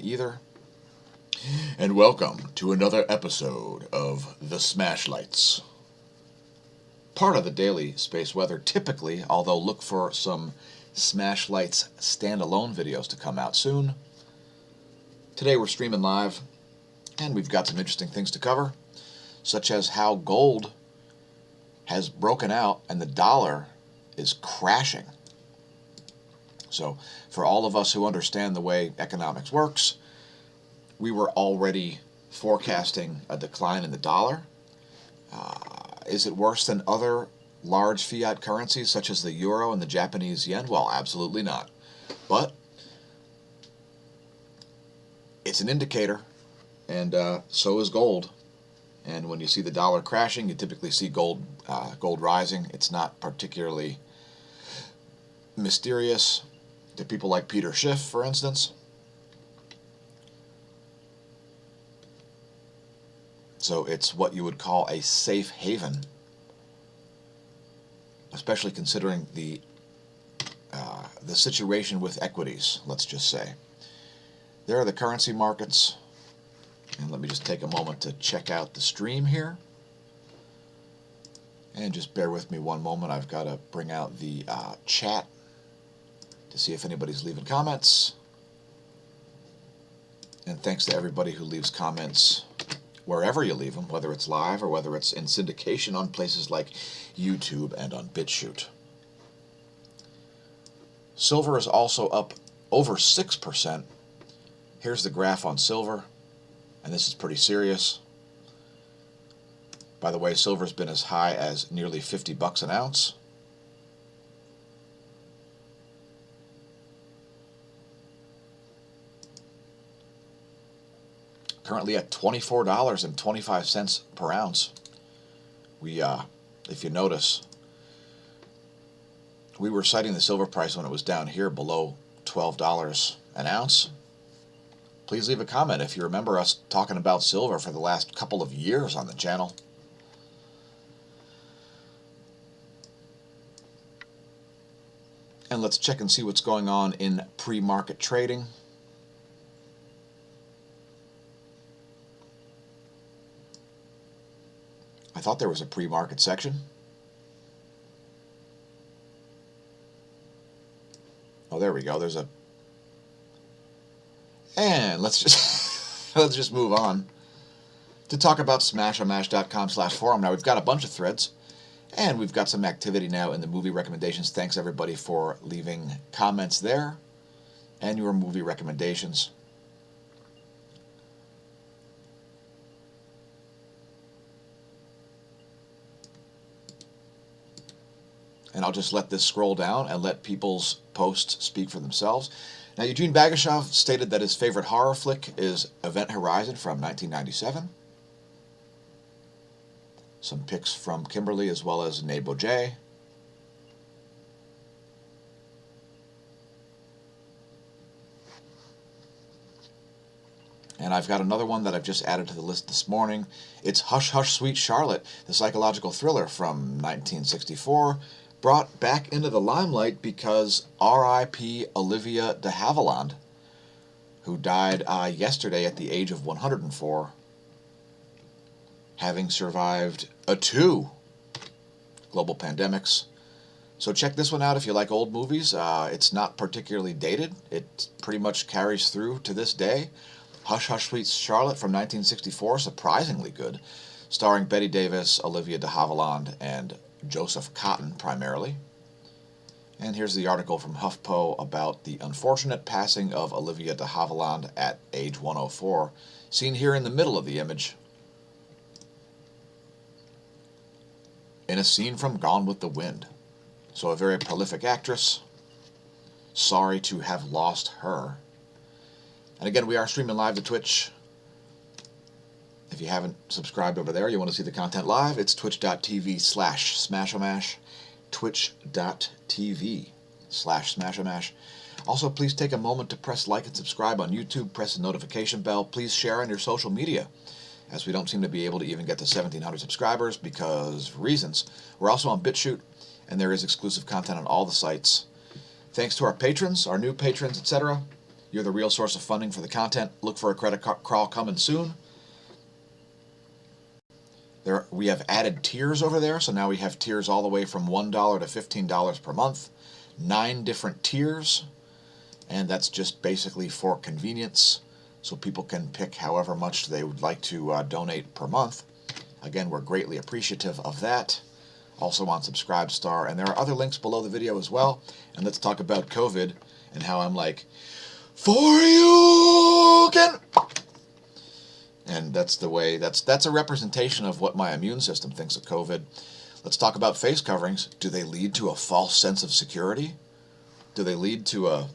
either. And welcome to another episode of the SMASHlights. Part of the daily space weather typically, although look for some SMASHlights standalone videos to come out soon. Today we're streaming live, and we've got some interesting things to cover, such as how gold has broken out and the dollar is crashing. So for all of us who understand the way economics works, we were already forecasting a decline in the dollar. Is it worse than other large fiat currencies such as the euro and the Japanese yen? Well, absolutely not. But it's an indicator, and so is gold. And when you see the dollar crashing, you typically see gold rising. It's not particularly mysterious to people like Peter Schiff, for instance. So it's what you would call a safe haven, especially considering the situation with equities, let's just say. There are the currency markets. And let me just take a moment to check out the stream here. And just bear with me one moment. I've got to bring out the chat to see if anybody's leaving comments. And thanks to everybody who leaves comments wherever you leave them, whether it's live or whether it's in syndication on places like YouTube and on BitChute. Silver is also up over 6%. Here's the graph on silver. And this is pretty serious. By the way, silver's been as high as nearly $50 an ounce. Currently at $24.25 per ounce. If you notice, we were citing the silver price when it was down here below $12 an ounce. Please leave a comment if you remember us talking about silver for the last couple of years on the channel. And let's check and see what's going on in pre-market trading. I thought there was a pre-market section. Oh, there we go. There's a... And let's just move on to talk about smashomash.com/forum. Now we've got a bunch of threads, and we've got some activity now in the movie recommendations. Thanks everybody for leaving comments there and your movie recommendations. And I'll just let this scroll down and let people's posts speak for themselves. Now, Eugene Bagashov stated that his favorite horror flick is Event Horizon from 1997. Some pics from Kimberly as well as Nebo J. And I've got another one that I've just added to the list this morning. It's Hush Hush Sweet Charlotte, the psychological thriller from 1964, brought back into the limelight because R.I.P. Olivia de Havilland, who died yesterday at the age of 104, having survived 2 global pandemics. So check this one out if you like old movies. It's not particularly dated. It pretty much carries through to this day. Hush Hush Sweet Charlotte from 1964, surprisingly good, starring Bette Davis, Olivia de Havilland, and Joseph Cotton primarily. And here's the article from HuffPo about the unfortunate passing of Olivia de Havilland at age 104, seen here in the middle of the image. In a scene from Gone with the Wind. So a very prolific actress. Sorry to have lost her. And again, we are streaming live to Twitch. If you haven't subscribed over there, you want to see the content live, it's twitch.tv/smashomash, twitch.tv/smashomash. Also, please take a moment to press like and subscribe on YouTube, press the notification bell. Please share on your social media, as we don't seem to be able to even get to 1,700 subscribers because reasons. We're also on BitChute, and there is exclusive content on all the sites. Thanks to our patrons, our new patrons, etc. You're the real source of funding for the content. Look for a credit crawl coming soon. We have added tiers over there, so now we have tiers all the way from $1 to $15 per month. 9 different tiers, and that's just basically for convenience, so people can pick however much they would like to donate per month. Again, we're greatly appreciative of that. Also on Subscribestar, and there are other links below the video as well. And let's talk about COVID and how I'm like, for you can. And that's the way, that's a representation of what my immune system thinks of COVID. Let's talk about face coverings. Do they lead to a false sense of security? Do they lead to a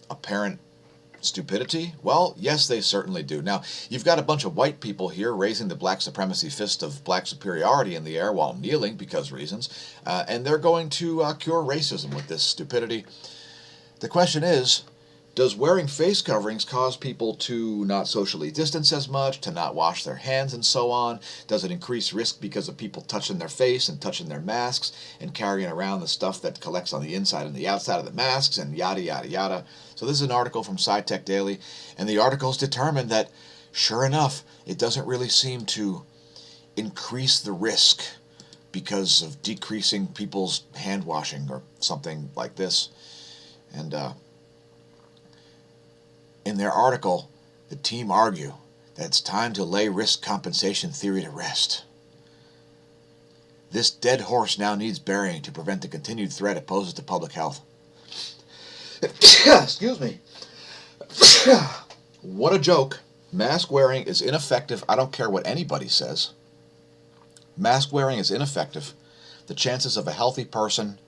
apparent stupidity? Well, yes, they certainly do. Now, you've got a bunch of white people here raising the black supremacy fist of black superiority in the air while kneeling because reasons, and they're going to cure racism with this stupidity. The question is, does wearing face coverings cause people to not socially distance as much, to not wash their hands and so on? Does it increase risk because of people touching their face and touching their masks and carrying around the stuff that collects on the inside and the outside of the masks and yada, yada, yada? So this is an article from SciTech Daily, and the article's determined that, sure enough, it doesn't really seem to increase the risk because of decreasing people's hand washing or something like this. And in their article, the team argue that it's time to lay risk compensation theory to rest. This dead horse now needs burying to prevent the continued threat it poses to public health. Excuse me. What a joke. Mask wearing is ineffective. I don't care what anybody says. Mask wearing is ineffective. The chances of a healthy person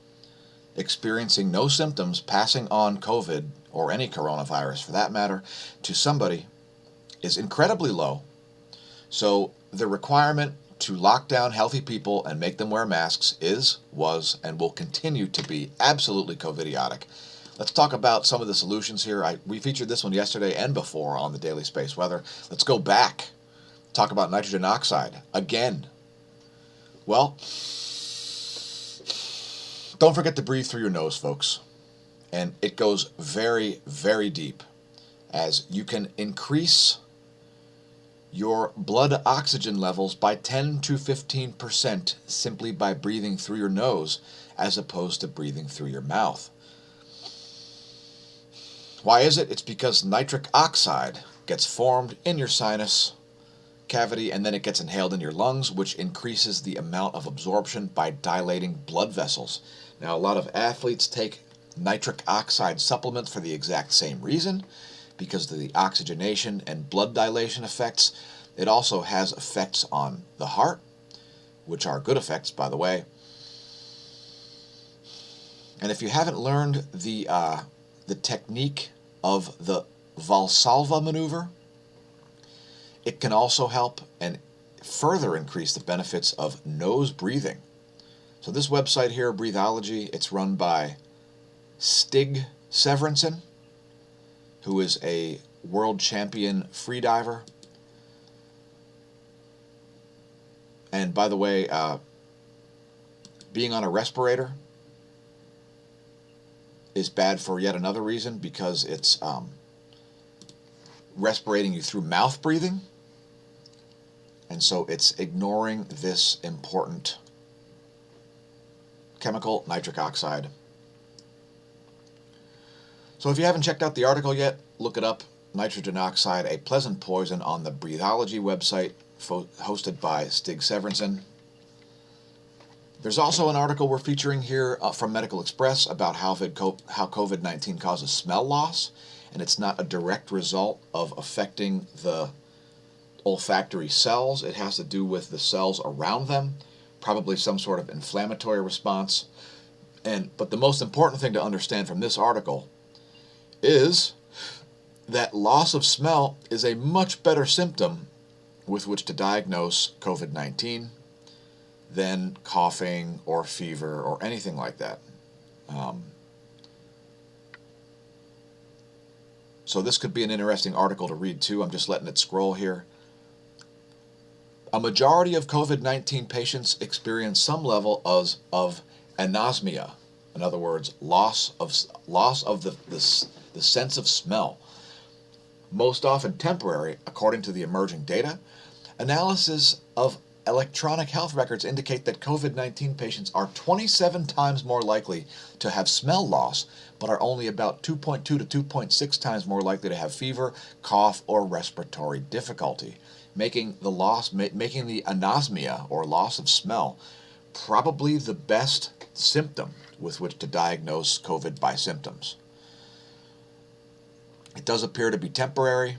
experiencing no symptoms passing on COVID, or any coronavirus for that matter, to somebody is incredibly low. So the requirement to lock down healthy people and make them wear masks is, was, and will continue to be absolutely COVIDiotic. Let's talk about some of the solutions here. We featured this one yesterday and before on the Daily Space Weather. Let's go back. Talk about nitrogen oxide again. Well, don't forget to breathe through your nose, folks. And it goes very, very deep, as you can increase your blood oxygen levels by 10 to 15% simply by breathing through your nose as opposed to breathing through your mouth. Why is it? It's because nitric oxide gets formed in your sinus cavity and then it gets inhaled in your lungs, which increases the amount of absorption by dilating blood vessels. Now, a lot of athletes take nitric oxide supplements for the exact same reason, because of the oxygenation and blood dilation effects. It also has effects on the heart, which are good effects, by the way. And if you haven't learned the technique of the Valsalva maneuver, it can also help and further increase the benefits of nose breathing. So this website here, Breathology, it's run by Stig Severinsen, who is a world champion freediver. And by the way, being on a respirator is bad for yet another reason, because it's respirating you through mouth breathing, and so it's ignoring this important chemical, nitric oxide. So if you haven't checked out the article yet, look it up. Nitrogen oxide, a pleasant poison, on the Breathology website, hosted by Stig Severinsen. There's also an article we're featuring here from Medical Express about how COVID-19 causes smell loss, and it's not a direct result of affecting the olfactory cells. It has to do with the cells around them, probably some sort of inflammatory response. But the most important thing to understand from this article is that loss of smell is a much better symptom with which to diagnose COVID-19 than coughing or fever or anything like that. So this could be an interesting article to read too. I'm just letting it scroll here. A majority of COVID-19 patients experience some level of anosmia. In other words, loss of the sense of smell. most often temporary, according to the emerging data. Analysis of electronic health records indicate that COVID-19 patients are 27 times more likely to have smell loss, but are only about 2.2 to 2.6 times more likely to have fever, cough, or respiratory difficulty, making the anosmia, or loss of smell, probably the best symptom with which to diagnose COVID by symptoms. It does appear to be temporary.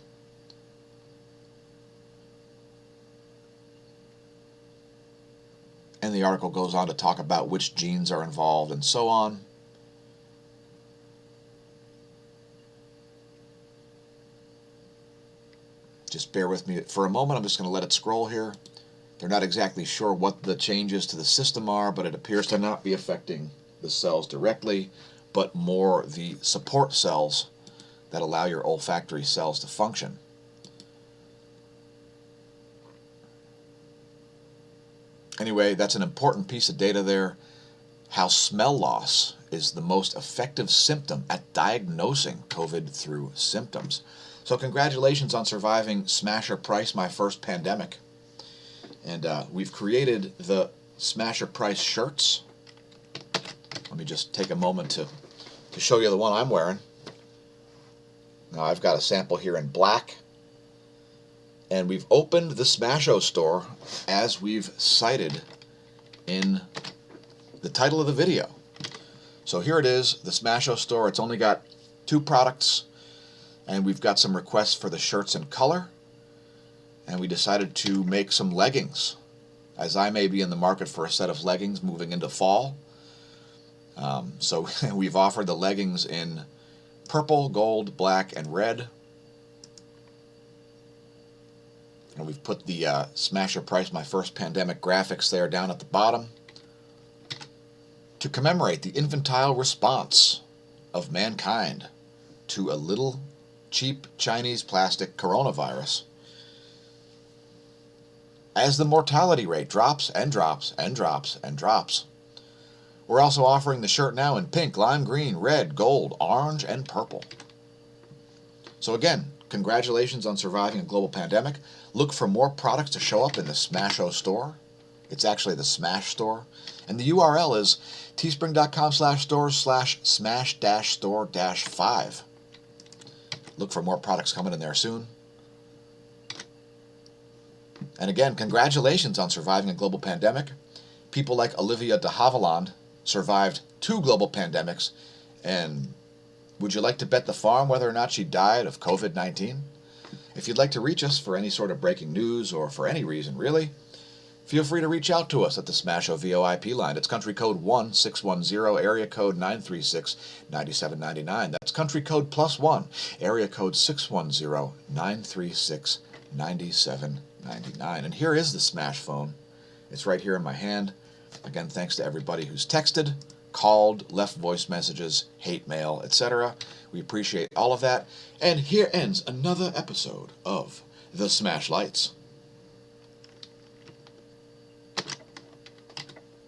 And the article goes on to talk about which genes are involved and so on. Just bear with me for a moment. I'm just going to let it scroll here. They're not exactly sure what the changes to the system are, but it appears to not be affecting the cells directly, but more the support cells that allow your olfactory cells to function. Anyway, that's an important piece of data there, how smell loss is the most effective symptom at diagnosing COVID through symptoms. So congratulations on surviving Smash or Price, my first pandemic. And we've created the Smash or Price shirts. Let me just take a moment to show you the one I'm wearing. Now I've got a sample here in black. And we've opened the Smasho Store as we've cited in the title of the video. So here it is, the Smasho Store. It's only got 2 products, and we've got some requests for the shirts in color. And we decided to make some leggings, as I may be in the market for a set of leggings moving into fall. So we've offered the leggings in purple, gold, black, and red. And we've put the Smash or Price, my first pandemic graphics there down at the bottom to commemorate the infantile response of mankind to a little cheap Chinese plastic coronavirus. As the mortality rate drops and drops and drops and drops. We're also offering the shirt now in pink, lime green, red, gold, orange, and purple. So again, congratulations on surviving a global pandemic. Look for more products to show up in the Smasho Store. It's actually the Smash Store. And the URL is teespring.com/stores/smash-store-5. Look for more products coming in there soon. And again, congratulations on surviving a global pandemic. People like Olivia de Havilland survived 2 global pandemics. And would you like to bet the farm whether or not she died of COVID-19? If you'd like to reach us for any sort of breaking news, or for any reason really, feel free to reach out to us at the Smasho VoIP line. It's country code 1610, area code 936-9799. That's country code +1, area code 610-936-9799. And here is the Smash phone. It's right here in my hand. Again, thanks to everybody who's texted, called, left voice messages, hate mail, etc. We appreciate all of that. And here ends another episode of The Smash Lights.